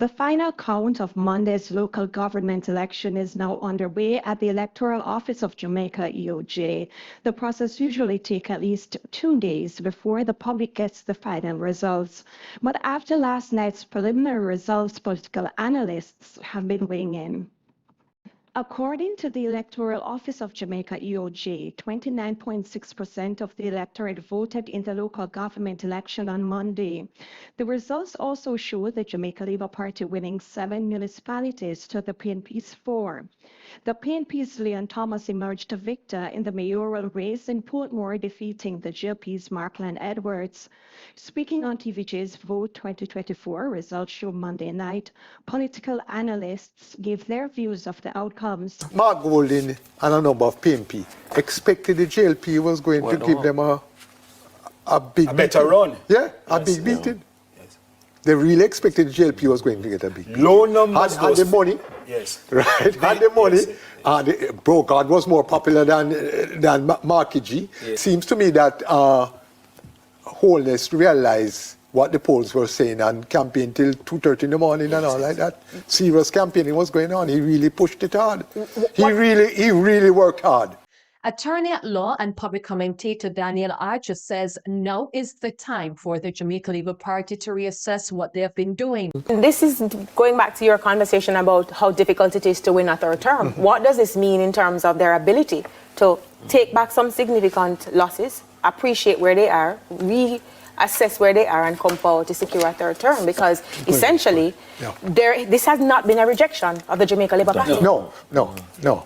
The final count of Monday's local government election is now underway at the Electoral Office of Jamaica, EOJ. The process usually takes at least 2 days before the public gets the final results. But after last night's preliminary results, political analysts have been weighing in. According to the Electoral Office of Jamaica, EOJ, 29.6% of the electorate voted in the local government election on Monday. The results also show the Jamaica Labour Party winning 7 municipalities to the PNP's 4. The PNP's Leon Thomas emerged a victor in the mayoral race in Portmore, defeating the JLP's Markland Edwards. Speaking on TVJ's Vote 2024 results show Monday night, political analysts gave their views of the outcomes. Mark Golding and a number of PNP expected the JLP was going to give them a better run. Yeah, a big beating. Yes. They really expected the JLP was going to get a big beating. Low numbers. Had the money. Yes. Right. Had the money. Yes. Brocard was more popular than Marky G. Yes. Seems to me that Holness realized what the polls were saying and campaigned till 2:30 in the morning and all like that. Serious campaigning was going on. He really pushed it hard. He really worked hard. Attorney at law and public commentator Daniel Archer says now is the time for the Jamaica Labour Party to reassess what they have been doing. This is going back to your conversation about how difficult it is to win a third term. What does this mean in terms of their ability to take back some significant losses, appreciate where they are, assess where they are and come forward to secure a third term? Because essentially, this has not been a rejection of the Jamaica Labour Party. No.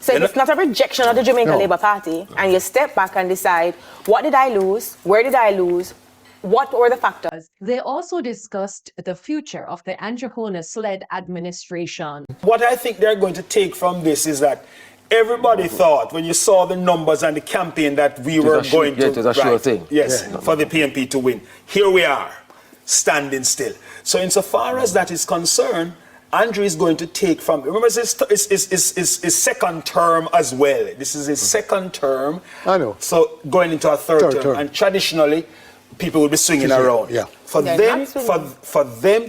So it's not a rejection of the Jamaica Labour Party, and you step back and decide, what did I lose? Where did I lose? What were the factors? They also discussed the future of the Andrew Holness-led administration. What I think they're going to take from this is that everybody thought, when you saw the numbers and the campaign, that we were going to... It was a sure thing. Yes, for the PNP to win. Here we are, standing still. So insofar as that is concerned, Andrew is going to take from... Remember, it's his second term as well. This is his second term. I know. So going into a third term. And traditionally, people will be swinging around. Yeah. For them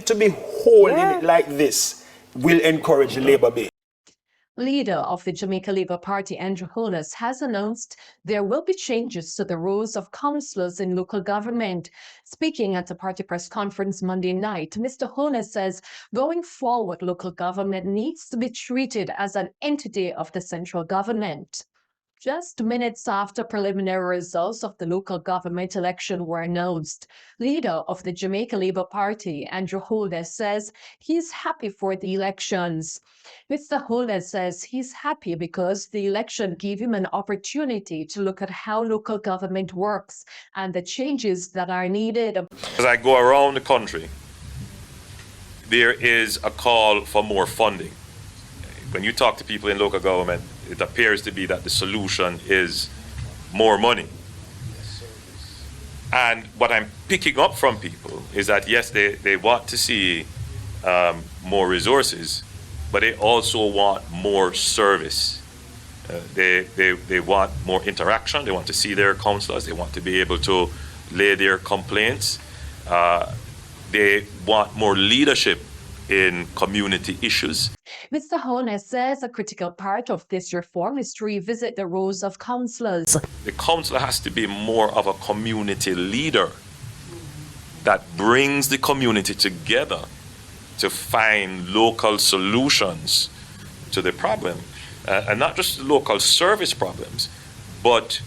to be holding it like this will encourage the Labour base. Leader of the Jamaica Labour Party, Andrew Holness, has announced there will be changes to the roles of councillors in local government. Speaking at a party press conference Monday night, Mr. Holness says going forward, local government needs to be treated as an entity of the central government. Just minutes after preliminary results of the local government election were announced, leader of the Jamaica Labour Party, Andrew Holness, says he's happy for the elections. Mr. Holness says he's happy because the election gave him an opportunity to look at how local government works and the changes that are needed. As I go around the country, there is a call for more funding. When you talk to people in local government, it appears to be that the solution is more money. And what I'm picking up from people is that, yes, they want to see more resources, but they also want more service. They want more interaction. They want to see their councillors. They want to be able to lay their complaints. They want more leadership in community issues. Mr. Holness says a critical part of this reform is to revisit the roles of councillors. The councillor has to be more of a community leader that brings the community together to find local solutions to the problem. And not just local service problems, but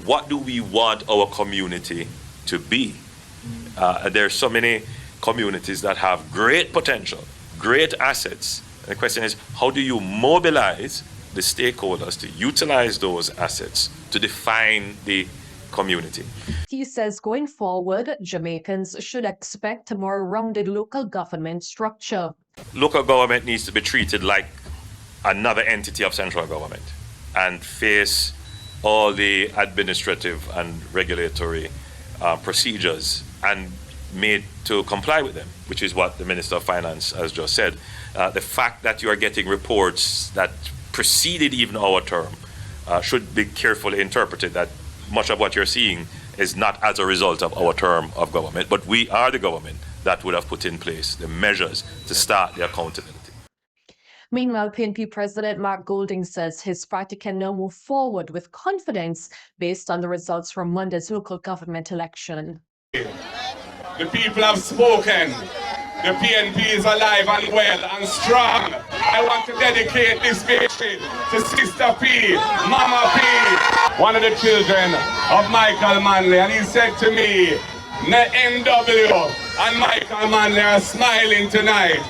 what do we want our community to be? There are so many communities that have great potential, great assets. And the question is, how do you mobilize the stakeholders to utilize those assets to define the community? He says going forward, Jamaicans should expect a more rounded local government structure. Local government needs to be treated like another entity of central government and face all the administrative and regulatory procedures and made to comply with them, which is what the Minister of Finance has just said. The fact that you are getting reports that preceded even our term should be carefully interpreted, that much of what you're seeing is not as a result of our term of government, but we are the government that would have put in place the measures to start the accountability. Meanwhile, PNP President Mark Golding says his party can now move forward with confidence based on the results from Monday's local government election. The people have spoken. The PNP is alive and well and strong. I want to dedicate this victory to Sister P, Mama P, one of the children of Michael Manley. And he said to me, NW and Michael Manley are smiling tonight.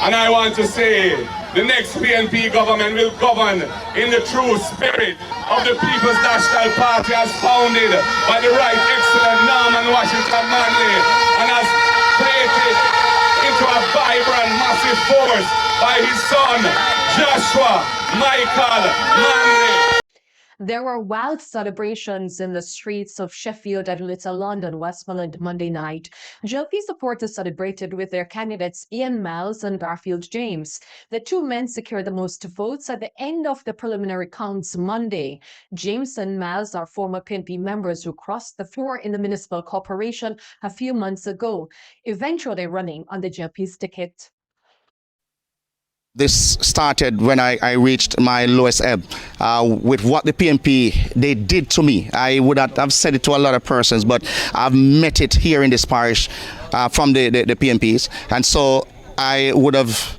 And I want to say, the next PNP government will govern in the true spirit of the People's National Party as founded by the Right Excellent Norman Washington Manley and as created into a vibrant, massive force by his son, Joshua Michael Manley. There were wild celebrations in the streets of Sheffield and Little London, Westmoreland Monday night. JLP supporters celebrated with their candidates Ian Miles and Garfield James. The two men secured the most votes at the end of the preliminary counts Monday. James and Miles are former PNP members who crossed the floor in the municipal corporation a few months ago, eventually running on the JLP's ticket. This started when I reached my lowest ebb with what the PNP they did to me. I would not have said it to a lot of persons, but I've met it here in this parish from the PNPs, and so I would have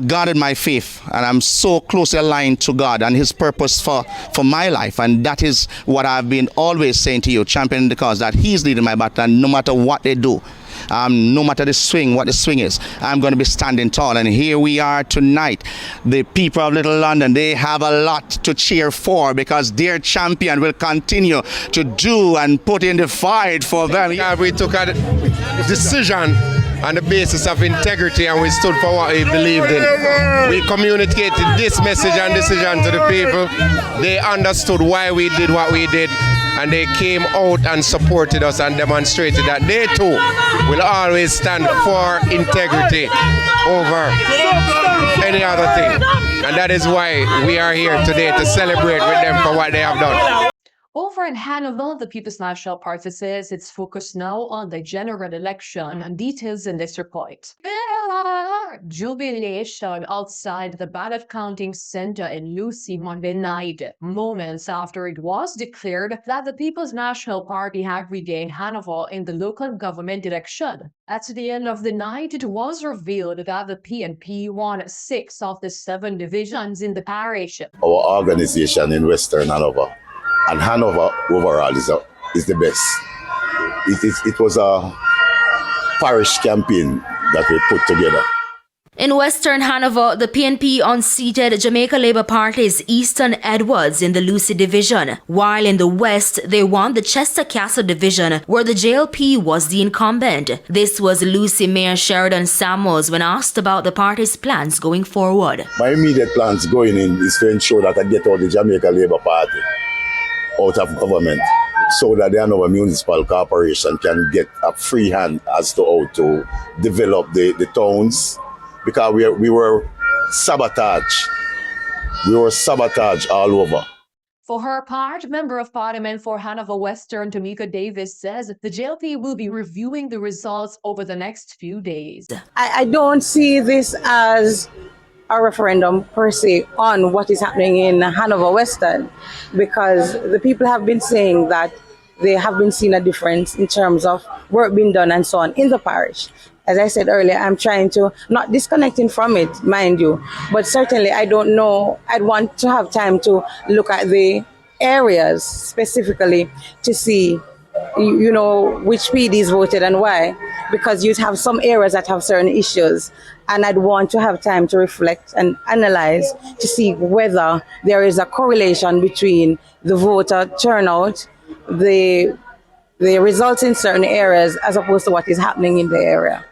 guarded my faith, and I'm so closely aligned to God and his purpose for my life, and that is what I've been always saying to you, championing the cause, that he's leading my battle, and no matter what they do, no matter the swing, what the swing is, I'm going to be standing tall. And here we are tonight. The people of Little London, they have a lot to cheer for because their champion will continue to do and put in the fight for them. Yeah, we took a decision on the basis of integrity and we stood for what we believed in. We communicated this message and decision to the people. They understood why we did what we did, and they came out and supported us and demonstrated that they too will always stand for integrity over any other thing. And that is why we are here today, to celebrate with them for what they have done. Over in Hanover, the People's National Party says it's focused now on the general election, and details in this report. Jubilation outside the ballot counting center in Lucy Monday night, moments after it was declared that the People's National Party had regained Hanover in the local government election. At the end of the night, it was revealed that the PNP won 6 of the 7 divisions in the parish. Our organization in Western Hanover, and Hanover overall is the best. It was a parish campaign that we put together. In Western Hanover, the PNP unseated Jamaica Labour Party's Easton Edwards in the Lucy division, while in the West, they won the Chester Castle division, where the JLP was the incumbent. This was Lucy Mayor Sheridan Samuels when asked about the party's plans going forward. My immediate plans going in is to ensure that I get out the Jamaica Labour Party out of government, so that the Hanover Municipal Corporation can get a free hand as to how to develop the towns, because we were sabotaged. We were sabotaged all over. For her part, Member of Parliament for Hanover Western, Tamika Davis, says the JLP will be reviewing the results over the next few days. I don't see this as a referendum per se on what is happening in Hanover Western, because the people have been saying that they have been seeing a difference in terms of work being done and so on in the parish. As I said earlier, I'm trying to, not disconnecting from it, mind you, but certainly I don't know, I'd want to have time to look at the areas specifically to see, which PDs voted and why, because you'd have some areas that have certain issues, and I'd want to have time to reflect and analyze to see whether there is a correlation between the voter turnout, the results in certain areas, as opposed to what is happening in the area.